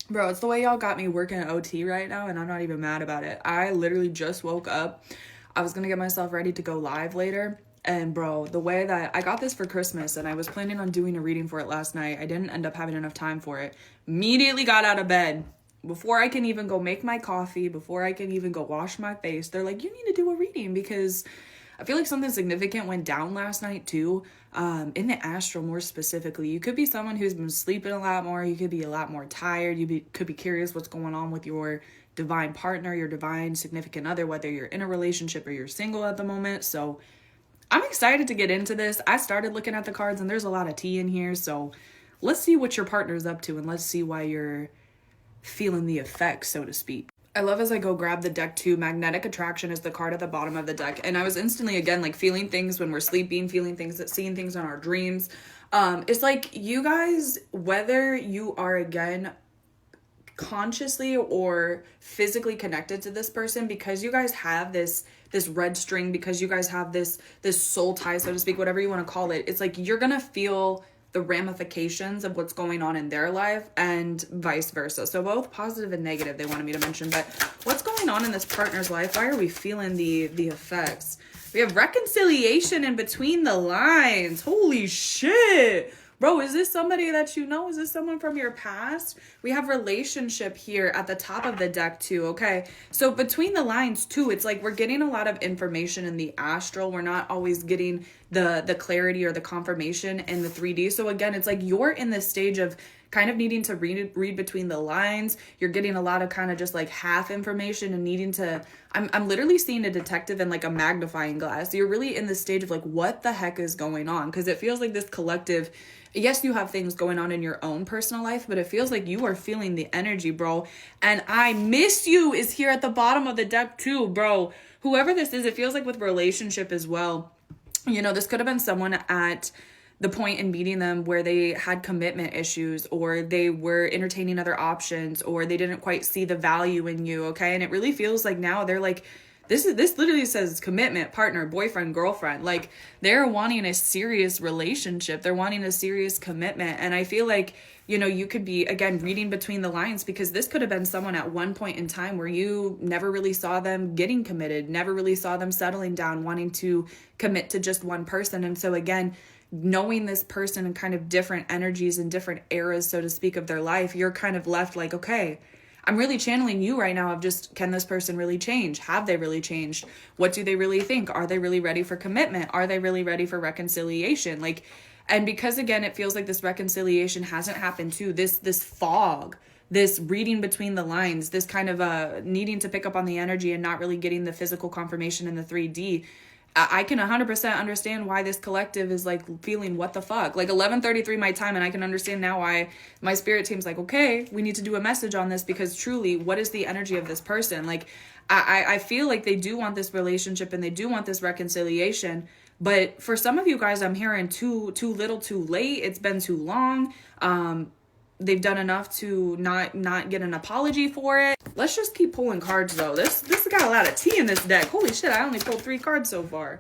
Bro, it's the way y'all got me working at OT right now, and I'm not even mad about it. I literally just woke up. I was gonna get myself ready to go live later. And bro, the way that I got this for Christmas and I was planning on doing a reading for it last night, I didn't end up having enough time for it. Immediately got out of bed. Before I can even go make my coffee, before I can even go wash my face, they're like, you need to do a reading because I feel like something significant went down last night too. In the astral, more specifically, you could be someone who's been sleeping a lot more. You could be a lot more tired. Could be curious what's going on with your divine partner, your divine significant other, whether you're in a relationship or you're single at the moment. So I'm excited to get into this. I started looking at the cards and there's a lot of tea in here. So let's see what your partner's up to and let's see why you're feeling the effects, so to speak. I love as I go grab the deck too. Magnetic attraction is the card at the bottom of the deck. And I was instantly, again, like feeling things when we're sleeping, feeling things, seeing things in our dreams. It's like you guys, whether you are, again, consciously or physically connected to this person, because you guys have this red string, because you guys have this soul tie, so to speak, whatever you want to call it, it's like you're gonna feel the ramifications of what's going on in their life and vice versa. So both positive and negative they wanted me to mention. But what's going on in this partner's life? Why are we feeling the effects? We have reconciliation in between the lines. Holy shit. Bro, is this somebody that you know? Is this someone from your past? We have relationship here at the top of the deck too, okay? So between the lines too, it's like we're getting a lot of information in the astral. We're not always getting the clarity or the confirmation in the 3D. So again, it's like you're in this stage of kind of needing to read between the lines. You're getting a lot of kind of just like half information and needing to, I'm literally seeing a detective in like a magnifying glass. You're really in this stage of like, what the heck is going on? Because it feels like this collective, yes, you have things going on in your own personal life, but it feels like you are feeling the energy, bro. And I miss you is here at the bottom of the deck too, bro. Whoever this is, it feels like with relationship as well. You know, this could have been someone at the point in meeting them where they had commitment issues or they were entertaining other options or they didn't quite see the value in you, okay? And it really feels like now they're like, this literally says commitment, partner, boyfriend, girlfriend. Like they're wanting a serious relationship. They're wanting a serious commitment. And I feel like, you know, you could be, again, reading between the lines because this could have been someone at one point in time where you never really saw them getting committed, never really saw them settling down, wanting to commit to just one person. And so again, knowing this person and kind of different energies and different eras, so to speak, of their life, you're kind of left like, okay, I'm really channeling you right now of just, can this person really change? Have they really changed? What do they really think? Are they really ready for commitment? Are they really ready for reconciliation? Like, and because again, it feels like this reconciliation hasn't happened too, this fog, this reading between the lines, this kind of needing to pick up on the energy and not really getting the physical confirmation in the 3D. I can 100% understand why this collective is like feeling what the fuck. Like 11:33 my time, and I can understand now why my spirit team's like, okay, we need to do a message on this because truly, what is the energy of this person? Like, I feel like they do want this relationship and they do want this reconciliation. But for some of you guys, I'm hearing too little, too late. It's been too long. They've done enough to not get an apology for it. Let's just keep pulling cards though. This got a lot of tea in this deck. Holy shit, I only pulled 3 cards so far.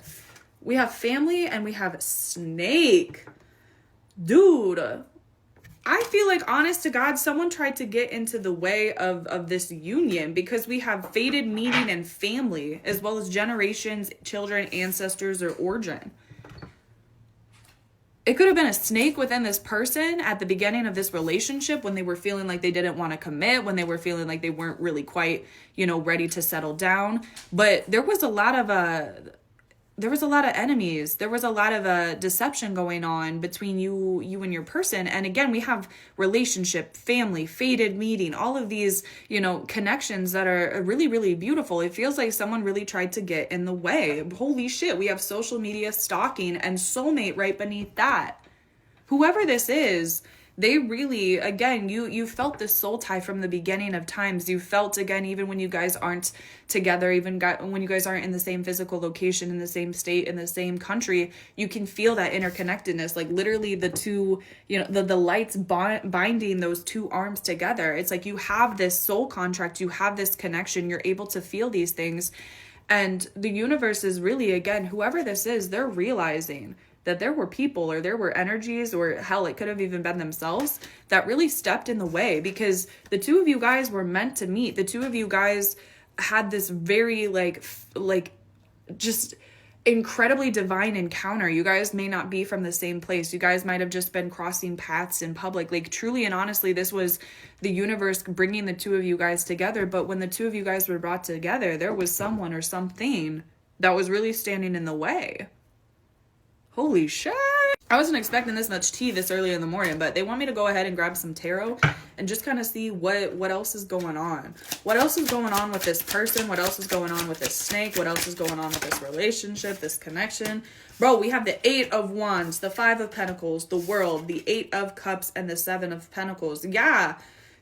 We have family and we have snake. Dude, I feel like, honest to God, someone tried to get into the way of this union because we have fated meeting and family, as well as generations, children, ancestors, or origin. It could have been a snake within this person at the beginning of this relationship when they were feeling like they didn't want to commit, when they were feeling like they weren't really quite, you know, ready to settle down. But there was a lot of enemies. There was a lot of deception going on between you and your person. And again, we have relationship, family, fated meeting, all of these, you know, connections that are really, really beautiful. It feels like someone really tried to get in the way. Holy shit. We have social media stalking and soulmate right beneath that. Whoever this is, they really, again, you felt this soul tie from the beginning of times. You felt, again, even when you guys aren't together, when you guys aren't in the same physical location, in the same state, in the same country, you can feel that interconnectedness. Like literally the two, you know, the lights binding those two arms together. It's like you have this soul contract, you have this connection, you're able to feel these things. And the universe is really, again, whoever this is, they're realizing that there were people or there were energies, or hell, it could have even been themselves, that really stepped in the way, because the two of you guys were meant to meet. The two of you guys had this very just incredibly divine encounter. You guys may not be from the same place. You guys might have just been crossing paths in public. Like, truly and honestly, this was the universe bringing the two of you guys together. But when the two of you guys were brought together, there was someone or something that was really standing in the way. Holy shit. I wasn't expecting this much tea this early in the morning, but they want me to go ahead and grab some tarot and just kind of see what else is going on. What else is going on with this person? What else is going on with this snake? What else is going on with this relationship, this connection? Bro, we have the 8 of Wands, the 5 of Pentacles, the World, the 8 of Cups, and the 7 of Pentacles. Yeah.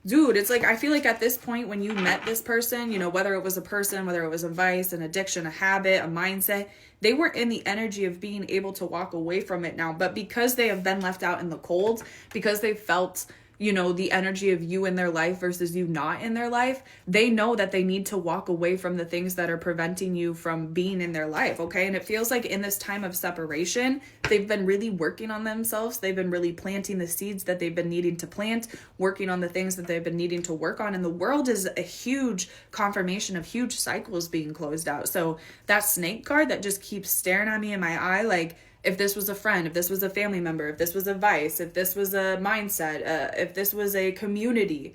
Dude, it's like, I feel like at this point when you met this person, you know, whether it was a person, whether it was a vice, an addiction, a habit, a mindset, they were in the energy of being able to walk away from it now. But because they have been left out in the cold, because they felt, you know, the energy of you in their life versus you not in their life, they know that they need to walk away from the things that are preventing you from being in their life, okay? And it feels like in this time of separation, they've been really working on themselves. They've been really planting the seeds that they've been needing to plant, working on the things that they've been needing to work on. And the World is a huge confirmation of huge cycles being closed out. So that snake card that just keeps staring at me in my eye, like, if this was a friend, if this was a family member, if this was a vice, if this was a mindset, if this was a community,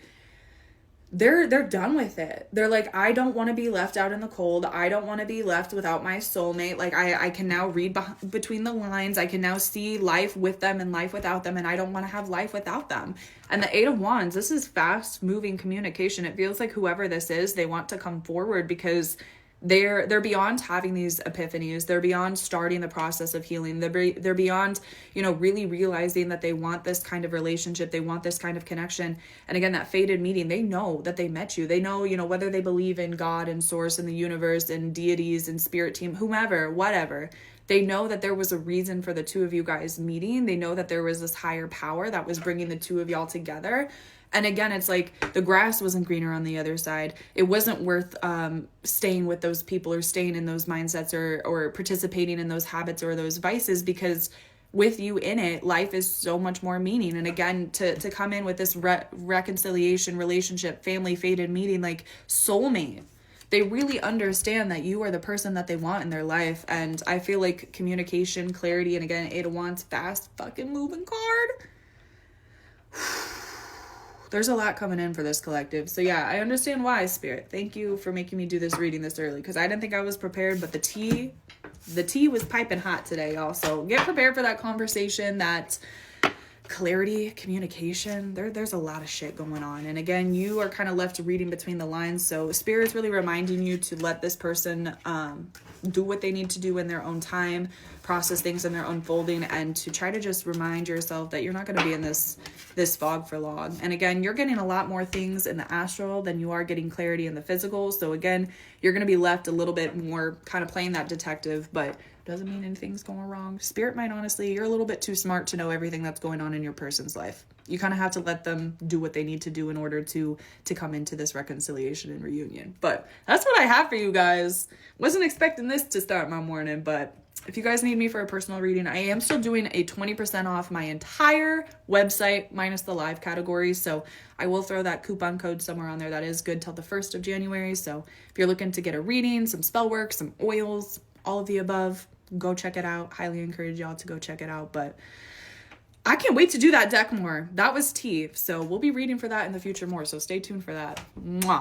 they're done with it. They're like, I don't want to be left out in the cold. I don't want to be left without my soulmate. Like, I can now read between the lines. I can now see life with them and life without them, and I don't want to have life without them. And the 8 of Wands, this is fast moving communication. It feels like whoever this is, they want to come forward because they're beyond having these epiphanies. They're beyond starting the process of healing. They're beyond, you know, really realizing that they want this kind of relationship. They want this kind of connection. And again, that fated meeting, they know that they met you. They know, you know, whether they believe in God and source and the universe and deities and spirit team, whomever, whatever. They know that there was a reason for the two of you guys meeting. They know that there was this higher power that was bringing the two of y'all together. And again, it's like the grass wasn't greener on the other side. It wasn't worth staying with those people or staying in those mindsets or participating in those habits or those vices, because with you in it, life is so much more meaning. And again, to come in with this reconciliation, relationship, family, fated meeting, like soulmate, they really understand that you are the person that they want in their life. And I feel like communication, clarity, and again, 8 of Wands, fast fucking moving card. There's a lot coming in for this collective. So yeah, I understand why, Spirit. Thank you for making me do this reading this early, because I didn't think I was prepared, but the tea was piping hot today, y'all. So get prepared for that conversation, that clarity, communication. There's a lot of shit going on. And again, you are kind of left reading between the lines. So Spirit's really reminding you to let this person do what they need to do in their own time, process things in their own folding, and to try to just remind yourself that you're not going to be in this fog for long. And again, you're getting a lot more things in the astral than you are getting clarity in the physical. So again, you're going to be left a little bit more kind of playing that detective, but doesn't mean anything's going wrong. Spirit might honestly, you're a little bit too smart to know everything that's going on in your person's life. You kind of have to let them do what they need to do in order to come into this reconciliation and reunion. But that's what I have for you guys. Wasn't expecting this to start my morning, but if you guys need me for a personal reading, I am still doing a 20% off my entire website minus the live categories. So I will throw that coupon code somewhere on there. That is good till the 1st of January. So if you're looking to get a reading, some spell work, some oils, all of the above, go check it out. Highly encourage y'all to go check it out. But I can't wait to do that deck more. That was tea. So we'll be reading for that in the future more. So stay tuned for that. Mwah.